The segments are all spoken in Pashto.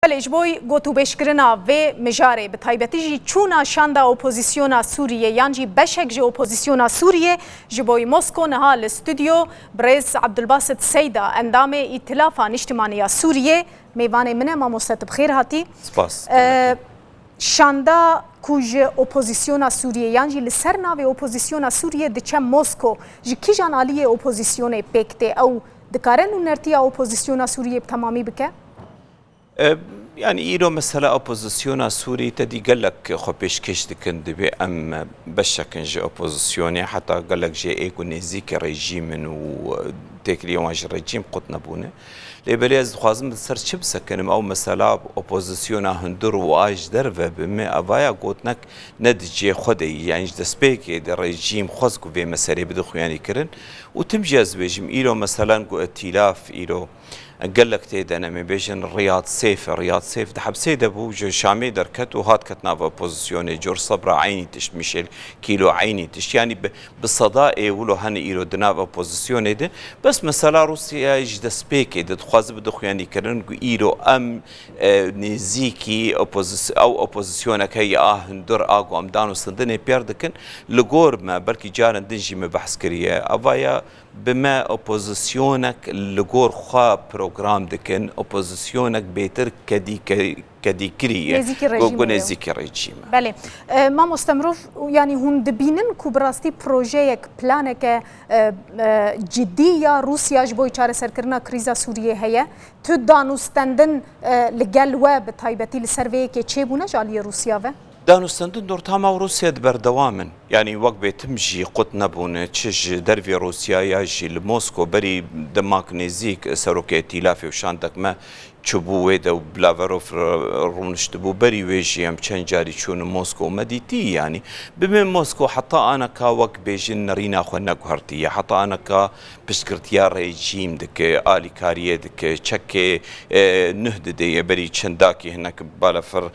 بله جبوی گوتو بشکرنا و مجاره به تایبتی جی چونا شاندا اپوزیسیونا سوریه یانجی بشک جی اپوزیسیونا سوریه جبوی مسکو نها الاستودیو برز عبدالباسط سیدا اندام ائتلاف اجتماعی سوریه میوان منه ما مستت بخیر هاتی سپاس شاندا کوج اپوزیسیونا سوریه یانجی لسر ناو اپوزیسیونا سوریه دچه مسکو جی کی جان علی اپوزیسیون پکته او دکارن نرتیا اپوزیسیونا سوریه تمامی بکه يعني إيرو مثلا أوبوزيسيونا سوري تدي قال لك خو بيشكش دكن دبي أم بشكن جي أوبوزيسيوني حتى قال لك جي إيكو نزيك ريجيم و تكلي واج ريجيم قطنا بونه لبليز خوازم سر چب سكنم أو مثلا أوبوزيسيونا هندر واج درفه بما أبايا قوتنك ندجي خدي يعني دسبيك در ريجيم خوزكو في مساري بدخو يعني كرن وتمجاز بيجم إيرو مثلا قو اتلاف إيرو قال لك تيدا انا من بيجن رياض سيف دحب سيدا بو جو شامي دركت وهات كتنا بوزيسيوني جور صبرا عيني تش ميشيل كيلو عيني تش يعني بالصداقه ولو هني ايرو دنا بوزيسيوني ده بس مثلا روسيا يجد سبيك ده تخاز بدخ يعني كرن ايرو ام نزيكي اوبوزيسيون كي هندر اغو ام دانو سندني بيردكن لغور ما بركي جارن دنجي مبحث كريه افايا بما اوبوزيسيونك لغور خا بروجرام دكن اوبوزيسيونك بيتر كدي كريه نزيك الرجيم بله ما مستمروف يعني هون دبينن كوبراستي بروجيك بلانك جديه روسيا جبوي چاره سركرنا كريزا سوريه هي تو دانوستندن لگل و بتايبتي لسروي كي چيبونه جاليه روسيا و دانوستندن دورتاما روسيا بردوامن يعني وقت بيتمجي قط نبون تشج درفي روسيا ياجي لموسكو بري دماك نزيك سروكي ائتلافي وشاندك ما چبو ويدا وبلافاروف رونشتبو بري ويجي هم چند جاري چون موسكو مديتي يعني بمن موسكو حتى انا كا وقت بيجن رينا خونا قهرتي حتى انا كا بشكرتيا ريجيم دك آلي كاريه دك چك نهد دي بري چنداكي هناك بالافر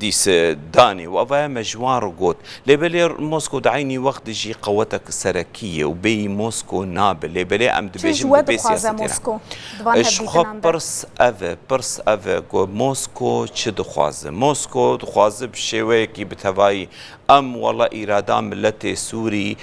ديس داني وافا مجوار قوت لبلي موسكو دعيني وقت جي قوتك السركيه وبي موسكو نابل لبلي ام دبيجن بسياسه موسكو برس گو موسكو چه دخوازه موسكو دخوازه بشوي كي بتهواي ام والله اراده ملت سوري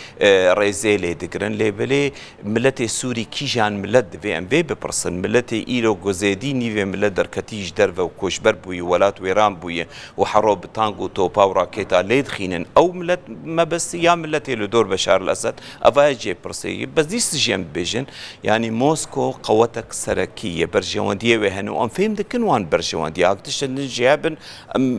ريزيلي دقرن لبلي ملت سوري كيجان ملت في ام في ببرسن ملت ايلو غوزيديني في ملت دركتيج درفه وكوشبر بوي ولات ويران بوي وحروب تانغو توبا وراكيتا ليدخينن او ملت ما بس يا ملت لدور بشار الاسد افاجي برسي بس ديس جيم بيجن يعني موسكو قوتك سركيه برجوانديه وهنو ام فهم دكن وان برجوانديه اكتش الجيابن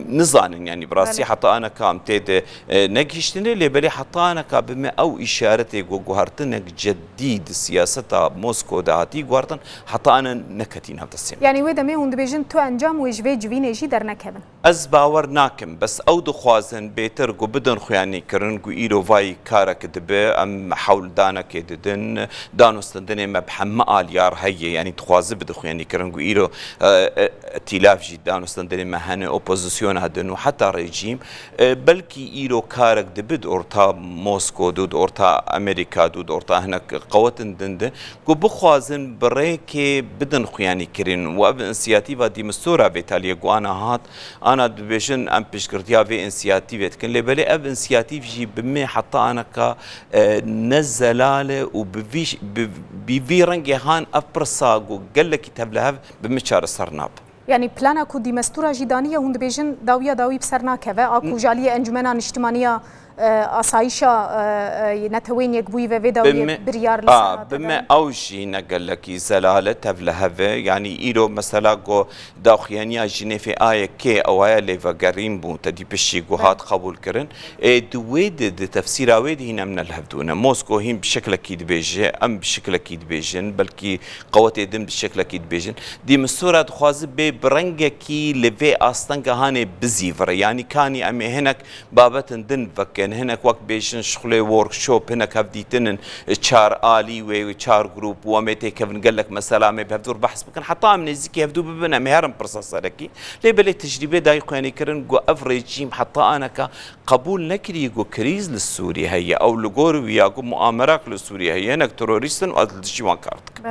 نظان يعني براسي حتى انا كام تيد نجشتني لبلي حطانك بما او اشارتي جوهرتنك جديد سياسه موسكو دهاتي جوهرتن حتى انا نكتين هذا السنه يعني ودا مي هوند بيجن تو انجام ويجبي جوين يجي درنكبن از باور ناكم بس او دخوازن بيتر جو بدن خواني كرن جو ايرو فاي كارك دبه ام حول دانك ددن دانوستندني مبحم اليار هي يعني تخواز بد خواني كرن جو ايرو ائتلاف جي دانوستندني مهن اوبوزيسيون هدن وحتى ريجيم بلكي ايرو كارك دبد اورتا موسكو دود اورتا امريكا دود اورتا هناك قوتن دنده جو بخوازن بريكي بدن خواني كرين واب انسياتيفا دي مستورا بيتاليا جو انا هات انا دبيجن ام بيشكرتيا في انسياتيف كن لبلي اب انسياتيف جي بمي حتى انا ك نزلاله وبفيش بفي رنجي هان ابرساغو قال لك تبلها بمشار السرناب يعني بلانا كو دي مستورا جدانيه هوند بيجن داوي بسرنا كفا اكو جاليه انجمنا اجتماعيه اسايشا نتوين يكبوي في داوي بريار بما اوجي نقل لك زلاله تبلها يعني ايرو مثلا جو داخيانيا جنيفي اي كي او اي ليفغارين بو تدي بشي جوهات قبول كرن دويد تفسير ويد هنا من الهبدونه موسكو هم بشكل اكيد بيجي ام بشكل اكيد بيجن بلكي قوات يدم بشكل اكيد بيجن دي مسوره خواز برنجكي لفي اصلا هاني بزيفر يعني كاني امي هناك بابتن دن فك هناك وقت بيشن شغله ورك شوب هناك هفديتن تشار آلي وتشار جروب ومتى كيفن قال لك مثلا ما بهدور بحث بكن حتى من الزكي هفدو ببنا مهرم برصاص لكي ليه بلي تجربه دايق يعني كرن جو افريجيم حتى انا كقبول نكري جو كريز للسوري هي او لجور ويا جو مؤامرات للسوري هي هناك تروريستن وادل شي وان كارتك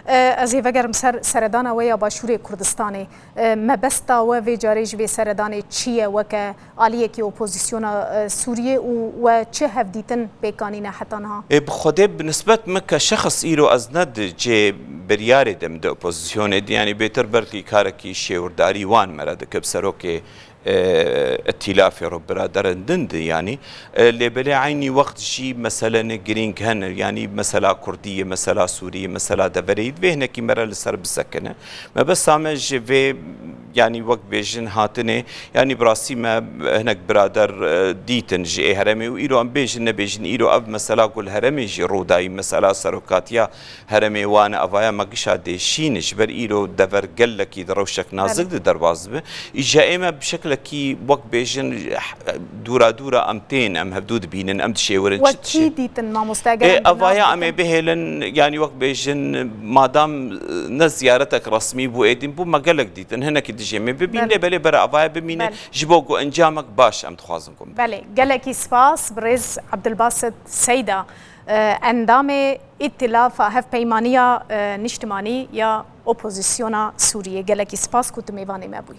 از هیوگرم سردان و یا باشور کردستانی مبستا و وی جاریج وی سردان چیه وکه آلیه کی اپوزیسیون سوریه و چه هفدیتن بیکانینه حتی نها بخوده بنسبت مکه شخص ایرو از ند جه بریاره دم ده اپوزیسیون یعنی بهتر برکی کارکی شیورداری وان مرد که بسروک ائتلاف رو برادران دند يعني لبلا عيني وقت شي مثلا جرينج هن يعني مثلا كرديه مثلا سوريه مثلا دبريد بهنا كي مرة لسر بسكنه ما بس عمج في يعني وقت بيجن هاتنه يعني براسي ما هناك برادر ديتن جي هرمي وإيرو أم بيجن نبيجن إيرو أب مثلا قول هرمي جي روداي مثلا سروكاتيا هرمي وانا أفايا ما قشاد شينش بر إيرو دفر قلك يدروشك نازق درباز به إجا إما بشكل كي وقت بيجن دورا أمتين أم هبدود بينن أم تشيورن وكي ديتن ما مستاجر أفايا أم بهلن يعني وقت بيجن مادام نزيارتك رسمي بو إيدين بو ما قلك ديتن هنا كده جمع ببینه بله برای آوای ببینه جبوگو انجامک باش ام تخوازم کم بله گلکی سپاس برز عبدالباسط سیدا اندام ائتلاف هف پیمانیا نشتمانی یا اپوزیسیونا سوریه گلکی سپاس کت میوانی مبوی